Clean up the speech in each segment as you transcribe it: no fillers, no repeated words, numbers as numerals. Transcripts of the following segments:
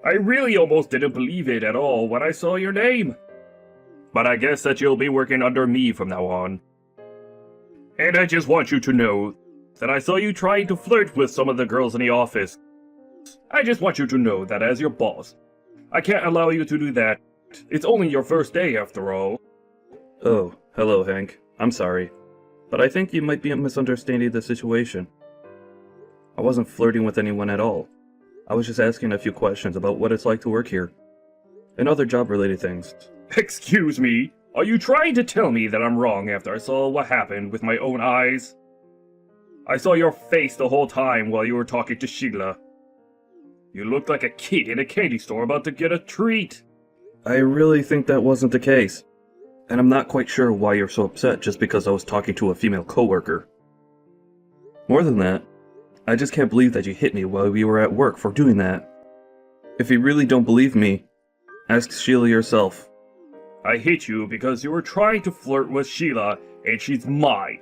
I really almost didn't believe it at all when I saw your name. But I guess that you'll be working under me from now on. And I just want you to know that I saw you trying to flirt with some of the girls in the office. I just want you to know that as your boss, I can't allow you to do that. It's only your first day after all. Oh, hello, Hank. I'm sorry, but I think you might be misunderstanding the situation. I wasn't flirting with anyone at all. I was just asking a few questions about what it's like to work here, and other job-related things. Excuse me? Are you trying to tell me that I'm wrong after I saw what happened with my own eyes? I saw your face the whole time while you were talking to Sheila. You looked like a kid in a candy store about to get a treat. I really think that wasn't the case. And I'm not quite sure why you're so upset just because I was talking to a female coworker. More than that, I just can't believe that you hit me while we were at work for doing that. If you really don't believe me, ask Sheila yourself. I hit you because you were trying to flirt with Sheila, and she's mine.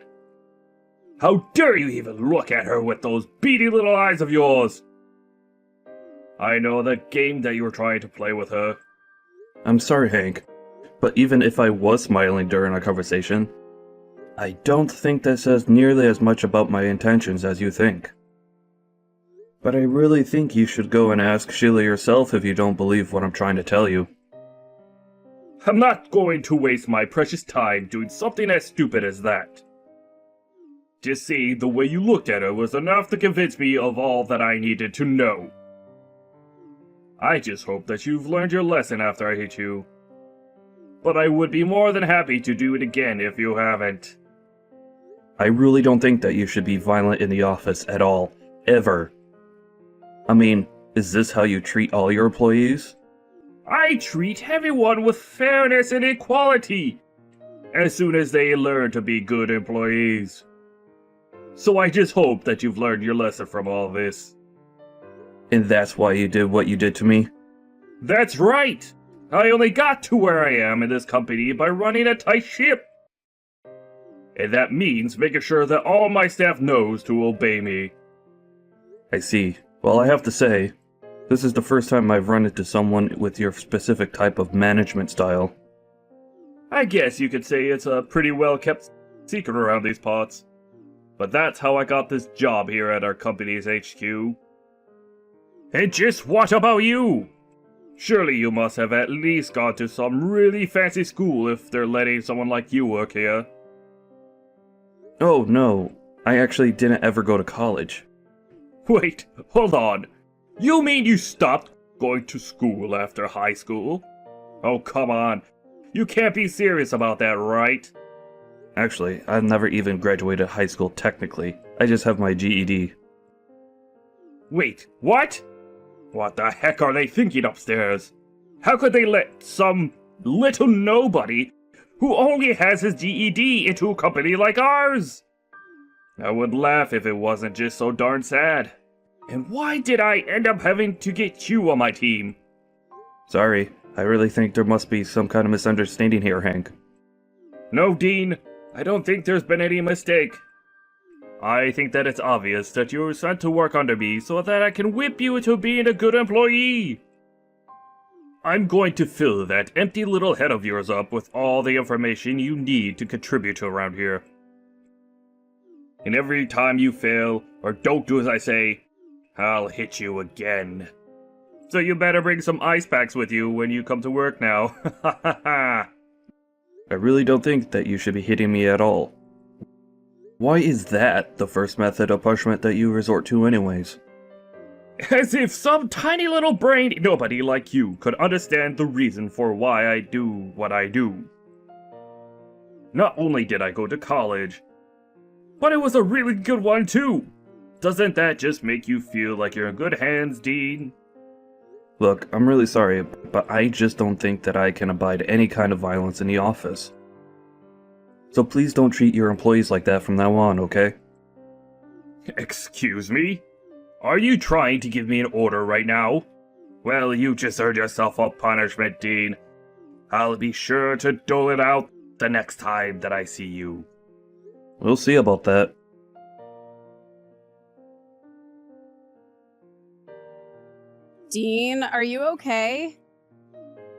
How dare you even look at her with those beady little eyes of yours? I know the game that you were trying to play with her. I'm sorry, Hank, but even if I was smiling during our conversation, I don't think that says nearly as much about my intentions as you think. But I really think you should go and ask Sheila yourself if you don't believe what I'm trying to tell you. I'm not going to waste my precious time doing something as stupid as that. Just see, the way you looked at her was enough to convince me of all that I needed to know. I just hope that you've learned your lesson after I hit you. But I would be more than happy to do it again if you haven't. I really don't think that you should be violent in the office at all, ever. I mean, is this how you treat all your employees? I treat everyone with fairness and equality, as soon as they learn to be good employees. So I just hope that you've learned your lesson from all this. And that's why you did what you did to me? That's right! I only got to where I am in this company by running a tight ship. And that means making sure that all my staff knows to obey me. I see. Well, I have to say, this is the first time I've run into someone with your specific type of management style. I guess you could say it's a pretty well-kept secret around these parts. But that's how I got this job here at our company's HQ. And just what about you? Surely you must have at least gone to some really fancy school if they're letting someone like you work here. Oh, no. I actually didn't ever go to college. Wait, hold on. You mean you stopped going to school after high school? Oh, come on. You can't be serious about that, right? Actually, I've never even graduated high school technically. I just have my GED. Wait, what? What the heck are they thinking upstairs? How could they let some little nobody who only has his GED into a company like ours? I would laugh if it wasn't just so darn sad. And why did I end up having to get you on my team? Sorry, I really think there must be some kind of misunderstanding here, Hank. No, Dean, I don't think there's been any mistake. I think that it's obvious that you were sent to work under me so that I can whip you into being a good employee. I'm going to fill that empty little head of yours up with all the information you need to contribute to around here. And every time you fail, or don't do as I say, I'll hit you again. So you better bring some ice packs with you when you come to work now. Ha ha ha. I really don't think that you should be hitting me at all. Why is that the first method of punishment that you resort to anyways? As if some tiny little brained nobody like you could understand the reason for why I do what I do. Not only did I go to college, but it was a really good one too. Doesn't that just make you feel like you're in good hands, Dean? Look, I'm really sorry, but I just don't think that I can abide any kind of violence in the office. So please don't treat your employees like that from now on, okay? Excuse me? Are you trying to give me an order right now? Well, you just earned yourself a punishment, Dean. I'll be sure to dole it out the next time that I see you. We'll see about that. Dean, are you okay?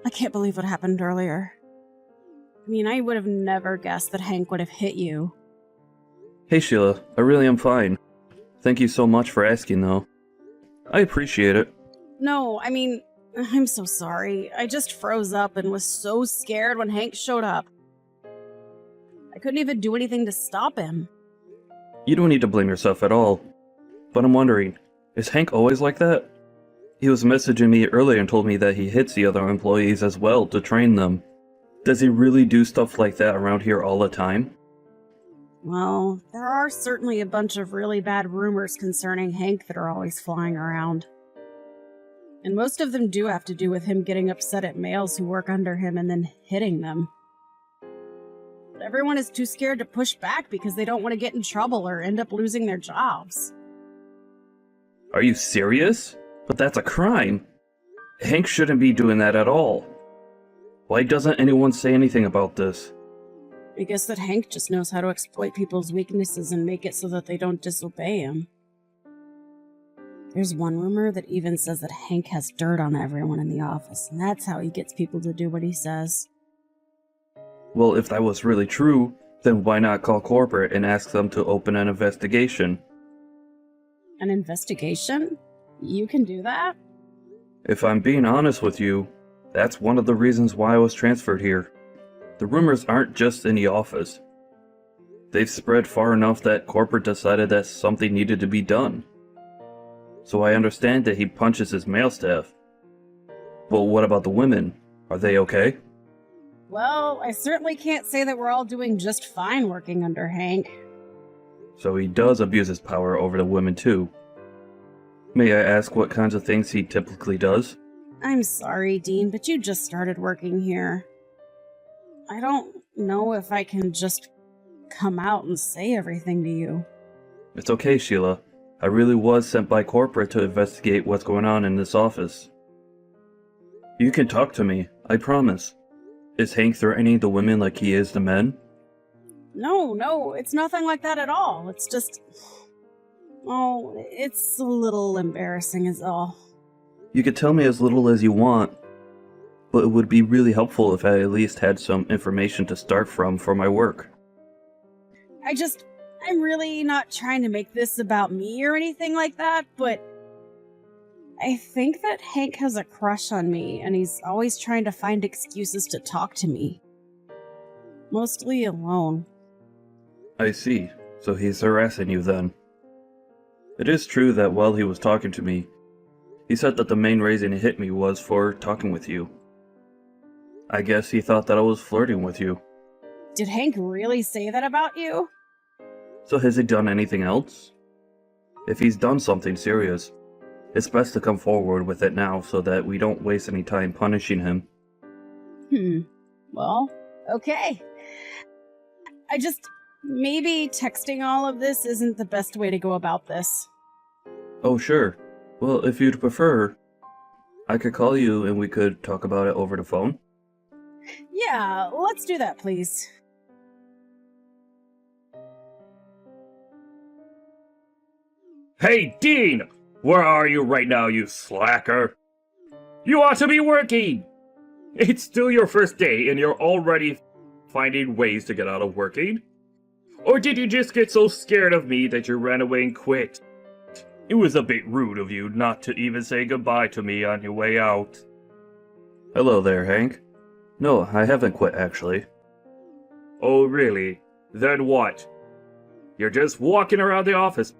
I can't believe what happened earlier. I mean, I would have never guessed that Hank would have hit you. Hey Sheila, I really am fine. Thank you so much for asking though. I appreciate it. No, I mean, I'm so sorry. I just froze up and was so scared when Hank showed up. I couldn't even do anything to stop him. You don't need to blame yourself at all. But I'm wondering, is Hank always like that? He was messaging me earlier and told me that he hits the other employees as well to train them. Does he really do stuff like that around here all the time? Well, there are certainly a bunch of really bad rumors concerning Hank that are always flying around. And most of them do have to do with him getting upset at males who work under him and then hitting them. But everyone is too scared to push back because they don't want to get in trouble or end up losing their jobs. Are you serious? But that's a crime. Hank shouldn't be doing that at all. Why doesn't anyone say anything about this? I guess that Hank just knows how to exploit people's weaknesses and make it so that they don't disobey him. There's one rumor that even says that Hank has dirt on everyone in the office, and that's how he gets people to do what he says. Well, if that was really true, then why not call corporate and ask them to open an investigation? An investigation? You can do that? If I'm being honest with you, that's one of the reasons why I was transferred here. The rumors aren't just in the office. They've spread far enough that corporate decided that something needed to be done. So I understand that he punches his male staff. But what about the women? Are they okay? Well, I certainly can't say that we're all doing just fine working under Hank. So he does abuse his power over the women too. May I ask what kinds of things he typically does? I'm sorry, Dean, but you just started working here. I don't know if I can just come out and say everything to you. It's okay, Sheila. I really was sent by corporate to investigate what's going on in this office. You can talk to me, I promise. Is Hank threatening the women like he is the men? No, it's nothing like that at all. It's just... Oh, it's a little embarrassing is all. You could tell me as little as you want, but it would be really helpful if I at least had some information to start from for my work. I'm really not trying to make this about me or anything like that, but I think that Hank has a crush on me, and he's always trying to find excuses to talk to me. Mostly alone. I see. So he's harassing you then. It is true that while he was talking to me, he said that the main reason he hit me was for talking with you. I guess he thought that I was flirting with you. Did Hank really say that about you? So has he done anything else? If he's done something serious, it's best to come forward with it now so that we don't waste any time punishing him. Well, okay. Maybe texting all of this isn't the best way to go about this. Oh, sure. Well, if you'd prefer, I could call you and we could talk about it over the phone. Yeah, let's do that, please. Hey, Dean! Where are you right now, you slacker? You ought to be working! It's still your first day and you're already finding ways to get out of working? Or did you just get so scared of me that you ran away and quit? It was a bit rude of you not to even say goodbye to me on your way out. Hello there, Hank. No, I haven't quit, actually. Oh, really? Then what? You're just walking around the office,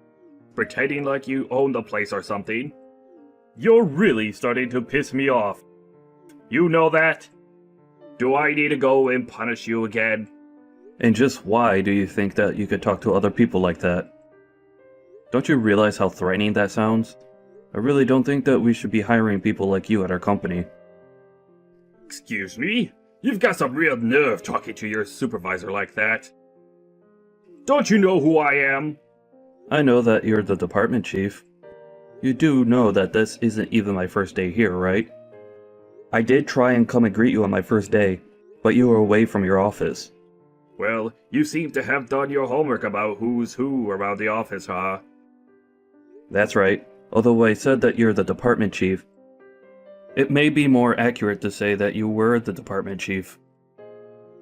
pretending like you own the place or something. You're really starting to piss me off. You know that? Do I need to go and punish you again? And just why do you think that you could talk to other people like that? Don't you realize how threatening that sounds? I really don't think that we should be hiring people like you at our company. Excuse me? You've got some real nerve talking to your supervisor like that. Don't you know who I am? I know that you're the department chief. You do know that this isn't even my first day here, right? I did try and come and greet you on my first day, but you were away from your office. Well, you seem to have done your homework about who's who around the office, huh? That's right. Although I said that you're the department chief, It may be more accurate to say that you were the department chief.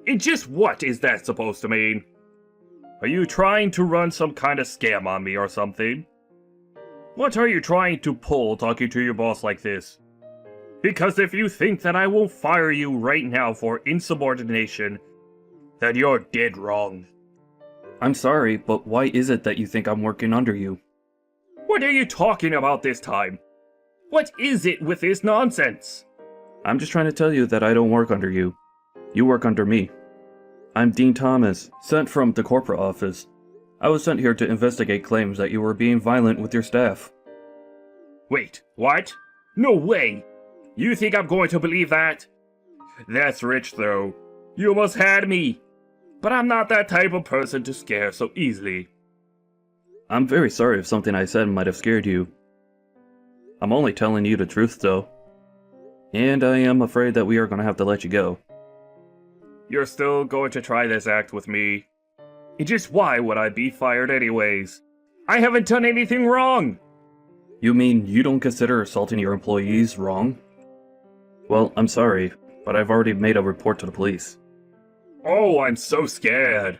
And just what is that supposed to mean? Are you trying to run some kind of scam on me or something? What are you trying to pull talking to your boss like this? Because if you think that I will fire you right now for insubordination, then you're dead wrong. I'm sorry, but why is it that you think I'm working under you? What are you talking about this time? What is it with this nonsense? I'm just trying to tell you that I don't work under you. You work under me. I'm Dean Thomas, sent from the corporate office. I was sent here to investigate claims that you were being violent with your staff. Wait, what? No way! You think I'm going to believe that? That's rich, though. You almost had me. But I'm not that type of person to scare so easily. I'm very sorry if something I said might have scared you. I'm only telling you the truth, though. And I am afraid that we are going to have to let you go. You're still going to try this act with me? And just why would I be fired anyways? I haven't done anything wrong! You mean you don't consider assaulting your employees wrong? Well, I'm sorry, but I've already made a report to the police. Oh, I'm so scared.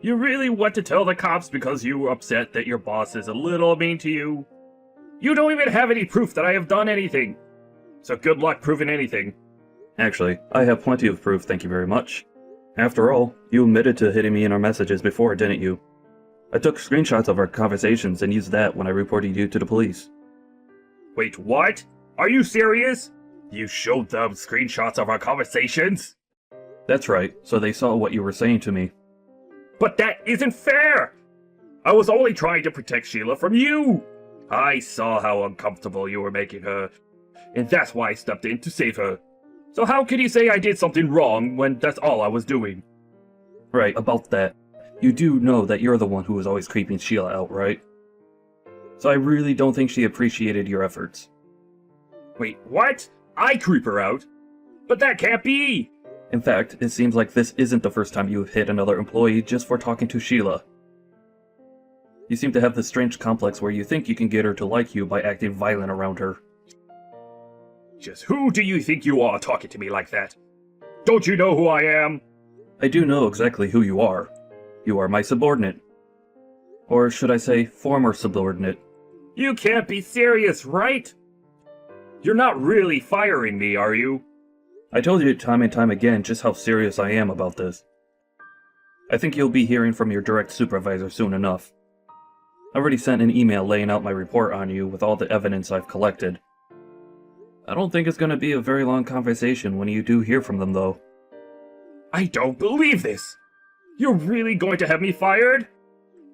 You really want to tell the cops because you were upset that your boss is a little mean to you? You don't even have any proof that I have done anything. So good luck proving anything. Actually, I have plenty of proof, thank you very much. After all, you admitted to hitting me in our messages before, didn't you? I took screenshots of our conversations and used that when I reported you to the police. Wait, what? Are you serious? You showed them screenshots of our conversations? That's right, so they saw what you were saying to me. But that isn't fair! I was only trying to protect Sheila from you! I saw how uncomfortable you were making her, and that's why I stepped in to save her. So how can you say I did something wrong when that's all I was doing? Right, about that. You do know that you're the one who was always creeping Sheila out, right? So I really don't think she appreciated your efforts. Wait, what? I creep her out? But that can't be! In fact, it seems like this isn't the first time you've hit another employee just for talking to Sheila. You seem to have this strange complex where you think you can get her to like you by acting violent around her. Just who do you think you are talking to me like that? Don't you know who I am? I do know exactly who you are. You are my subordinate. Or should I say, former subordinate. You can't be serious, right? You're not really firing me, are you? I told you time and time again just how serious I am about this. I think you'll be hearing from your direct supervisor soon enough. I already sent an email laying out my report on you with all the evidence I've collected. I don't think it's going to be a very long conversation when you do hear from them, though. I don't believe this! You're really going to have me fired?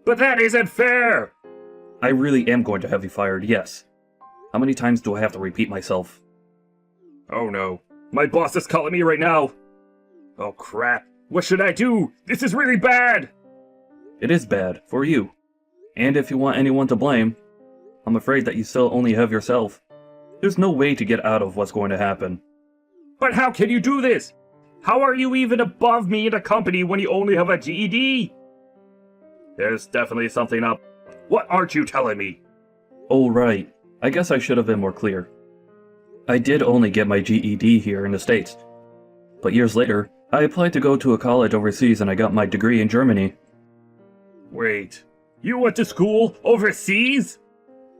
But that isn't fair! I really am going to have you fired, yes. How many times do I have to repeat myself? Oh no. My boss is calling me right now! Oh crap. What should I do? This is really bad! It is bad, for you. And if you want anyone to blame, I'm afraid that you still only have yourself. There's no way to get out of what's going to happen. But how can you do this? How are you even above me in the company when you only have a GED? There's definitely something up. What aren't you telling me? Oh right, I guess I should have been more clear. I did only get my GED here in the States. But years later, I applied to go to a college overseas and I got my degree in Germany. Wait, you went to school overseas?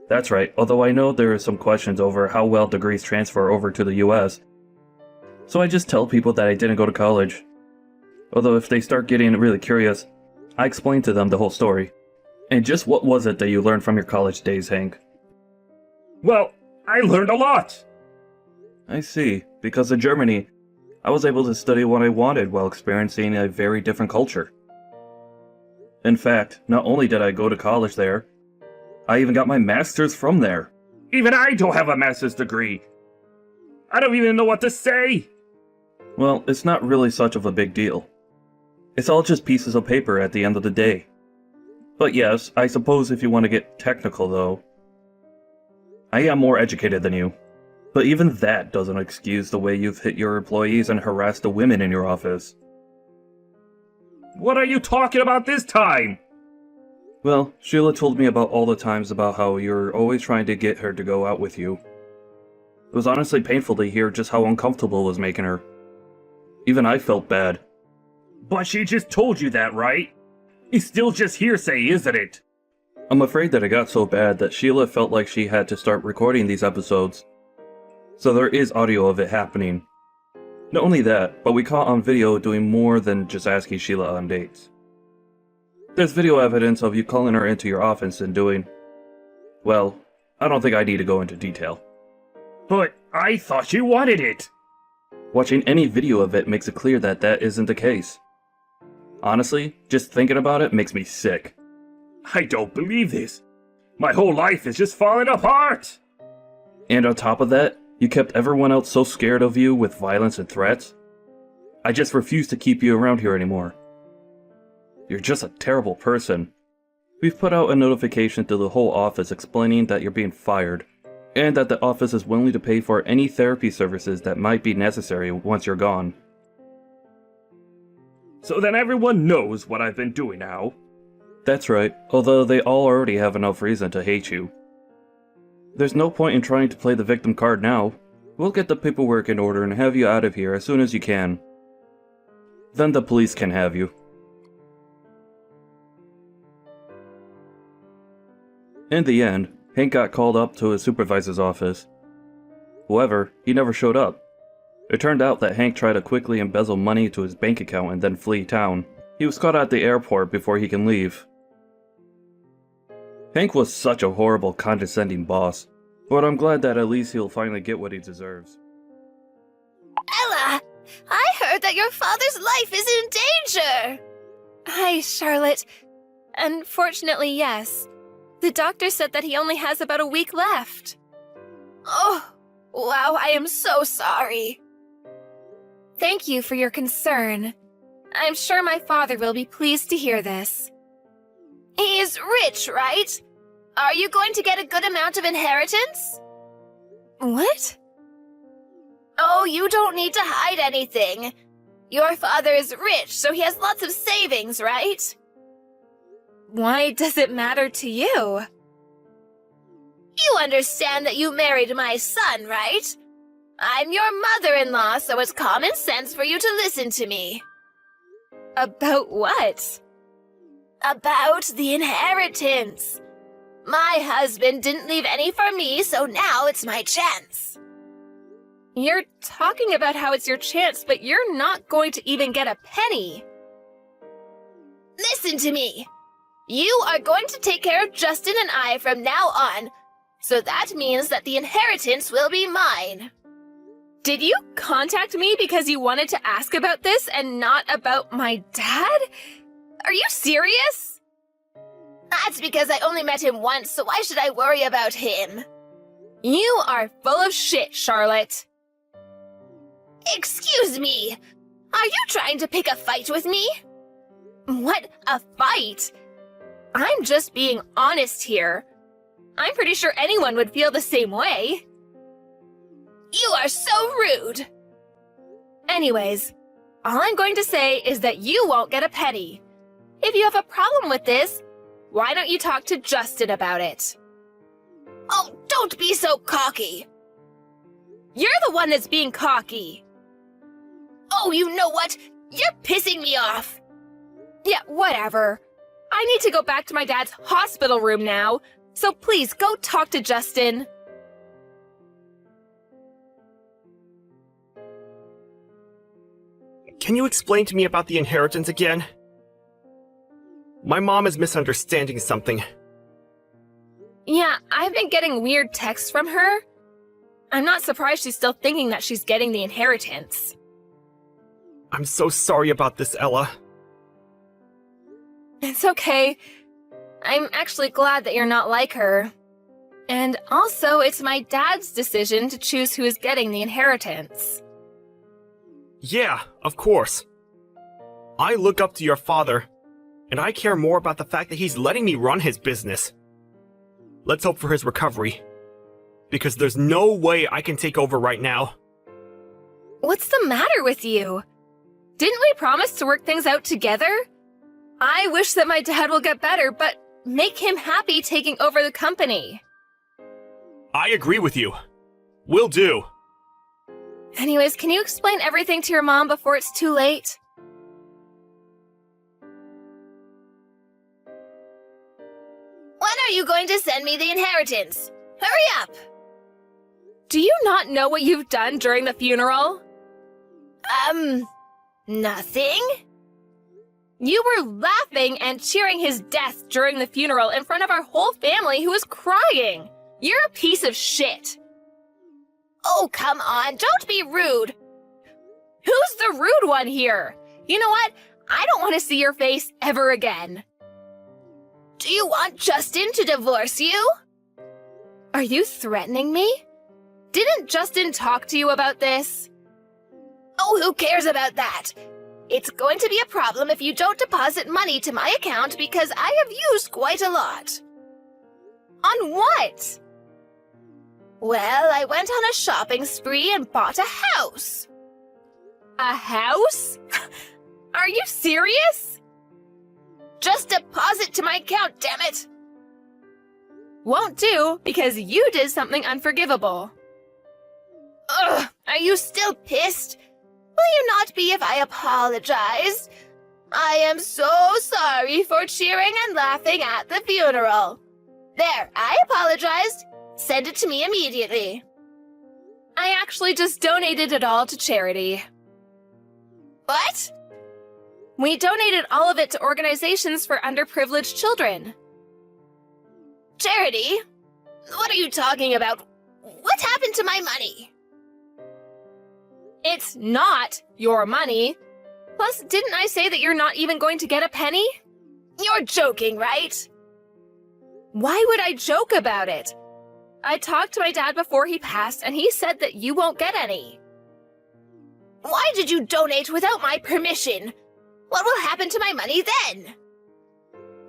That's right, although I know there are some questions over how well degrees transfer over to the US. So I just tell people that I didn't go to college. Although if they start getting really curious, I explain to them the whole story. And just what was it that you learned from your college days, Hank? Well, I learned a lot! I see, because in Germany, I was able to study what I wanted while experiencing a very different culture. In fact, not only did I go to college there, I even got my master's from there. Even I don't have a master's degree! I don't even know what to say! Well, it's not really such of a big deal. It's all just pieces of paper at the end of the day. But yes, I suppose if you want to get technical though, I am more educated than you. But even that doesn't excuse the way you've hit your employees and harassed the women in your office. What are you talking about this time? Well, Sheila told me about all the times about how you're always trying to get her to go out with you. It was honestly painful to hear just how uncomfortable it was making her. Even I felt bad. But she just told you that, right? It's still just hearsay, isn't it? I'm afraid that it got so bad that Sheila felt like she had to start recording these episodes. So there is audio of it happening. Not only that, but we caught on video doing more than just asking Sheila on dates. There's video evidence of you calling her into your office and doing... Well, I don't think I need to go into detail. But I thought you wanted it! Watching any video of it makes it clear that that isn't the case. Honestly, just thinking about it makes me sick. I don't believe this. My whole life is just falling apart! And on top of that, you kept everyone else so scared of you with violence and threats. I just refuse to keep you around here anymore. You're just a terrible person. We've put out a notification to the whole office explaining that you're being fired, and that the office is willing to pay for any therapy services that might be necessary once you're gone. So then everyone knows what I've been doing now. That's right, although they all already have enough reason to hate you. There's no point in trying to play the victim card now. We'll get the paperwork in order and have you out of here as soon as you can. Then the police can have you. In the end, Hank got called up to his supervisor's office. However, he never showed up. It turned out that Hank tried to quickly embezzle money to his bank account and then flee town. He was caught at the airport before he can leave. Hank was such a horrible, condescending boss, but I'm glad that at least he'll finally get what he deserves. Ella, I heard that your father's life is in danger! Hi, Charlotte. Unfortunately, yes. The doctor said that he only has about a week left. Oh, wow, I am so sorry. Thank you for your concern. I'm sure my father will be pleased to hear this. He's rich, right? Are you going to get a good amount of inheritance? What? Oh, you don't need to hide anything. Your father is rich, so he has lots of savings, right? Why does it matter to you? You understand that you married my son, right? I'm your mother-in-law, so it's common sense for you to listen to me. About what? About the inheritance. My husband didn't leave any for me, so now it's my chance. You're talking about how it's your chance, but you're not going to even get a penny. Listen to me. You are going to take care of Justin and I from now on, so that means that the inheritance will be mine. Did you contact me because you wanted to ask about this and not about my dad? Are you serious? That's because I only met him once, so why should I worry about him? You are full of shit, Charlotte. Excuse me. Are you trying to pick a fight with me? What, a fight? I'm just being honest here. I'm pretty sure anyone would feel the same way. You are so rude. Anyways, all I'm going to say is that you won't get a penny. If you have a problem with this, why don't you talk to Justin about it? Oh, don't be so cocky. You're the one that's being cocky. Oh, you know what? You're pissing me off. Yeah, whatever. I need to go back to my dad's hospital room now, so please go talk to Justin. Can you explain to me about the inheritance again? My mom is misunderstanding something. Yeah, I've been getting weird texts from her. I'm not surprised she's still thinking that she's getting the inheritance. I'm so sorry about this, Ella. It's okay. I'm actually glad that you're not like her. And also, it's my dad's decision to choose who is getting the inheritance. Yeah, of course. I look up to your father, and I care more about the fact that he's letting me run his business. Let's hope for his recovery. Because there's no way I can take over right now. What's the matter with you? Didn't we promise to work things out together? I wish that my dad will get better, but make him happy taking over the company. I agree with you. Will do. Anyways, can you explain everything to your mom before it's too late? When are you going to send me the inheritance? Hurry up! Do you not know what you've done during the funeral? Nothing? You were laughing and cheering his death during the funeral in front of our whole family who was crying. You're a piece of shit. Oh, come on, don't be rude. Who's the rude one here? You know what? I don't want to see your face ever again. Do you want Justin to divorce you? Are you threatening me? Didn't Justin talk to you about this? Oh, who cares about that? It's going to be a problem if you don't deposit money to my account because I have used quite a lot. On what? Well, I went on a shopping spree and bought a house. A house? Are you serious? Just deposit to my account, damn it! Won't do, because you did something unforgivable. Ugh, are you still pissed? Will you not be if I apologize? I am so sorry for cheering and laughing at the funeral. There, I apologized. Send it to me immediately. I actually just donated it all to charity. What? We donated all of it to organizations for underprivileged children. Charity? What are you talking about? What happened to my money? It's not your money. Plus, didn't I say that you're not even going to get a penny? You're joking, right? Why would I joke about it? I talked to my dad before he passed, and he said that you won't get any. Why did you donate without my permission? What will happen to my money then?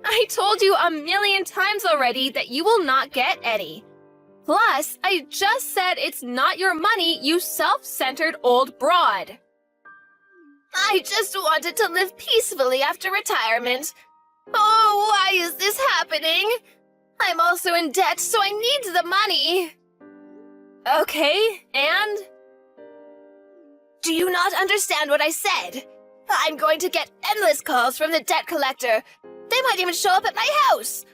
I told you 1,000,000 times already that you will not get any. Plus, I just said it's not your money, you self-centered old broad. I just wanted to live peacefully after retirement. Oh, why is this happening? I'm also in debt, so I need the money. Okay, and? Do you not understand what I said? I'm going to get endless calls from the debt collector. They might even show up at my house.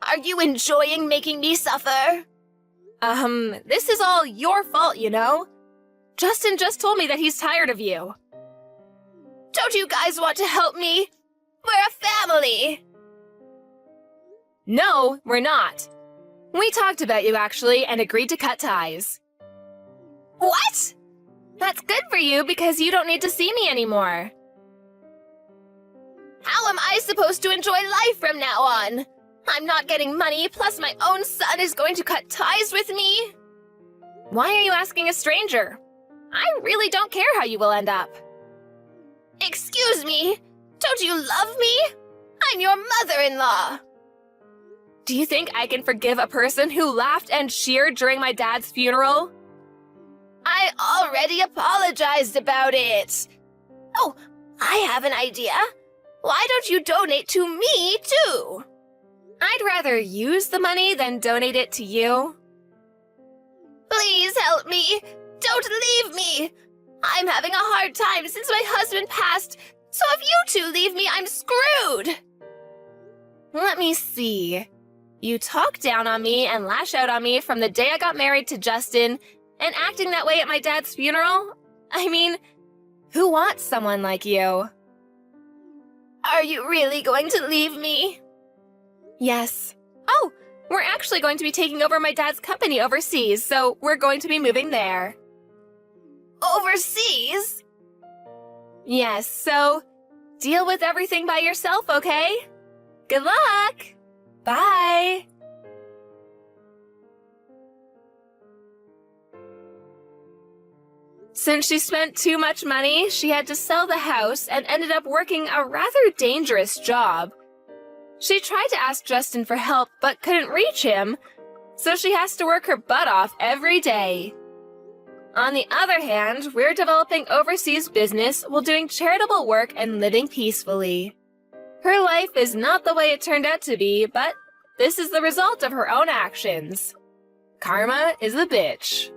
Are you enjoying making me suffer? This is all your fault, you know? Justin just told me that he's tired of you. Don't you guys want to help me? We're a family. No, we're not. We talked about you, actually, and agreed to cut ties. What? That's good for you because you don't need to see me anymore. How am I supposed to enjoy life from now on? I'm not getting money, plus my own son is going to cut ties with me. Why are you asking a stranger? I really don't care how you will end up. Excuse me, don't you love me? I'm your mother-in-law. Do you think I can forgive a person who laughed and cheered during my dad's funeral? I already apologized about it. Oh, I have an idea. Why don't you donate to me, too? I'd rather use the money than donate it to you. Please help me. Don't leave me. I'm having a hard time since my husband passed, so if you two leave me, I'm screwed. Let me see. You talk down on me and lash out on me from the day I got married to Justin, and acting that way at my dad's funeral? I mean, who wants someone like you? Are you really going to leave me? Yes. Oh, we're actually going to be taking over my dad's company overseas, so we're going to be moving there. Overseas? Yes, so deal with everything by yourself, okay? Good luck! Bye! Since she spent too much money, she had to sell the house and ended up working a rather dangerous job. She tried to ask Justin for help but couldn't reach him, so she has to work her butt off every day. On the other hand, we're developing overseas business while doing charitable work and living peacefully. Her life is not the way it turned out to be, but this is the result of her own actions. Karma is a bitch.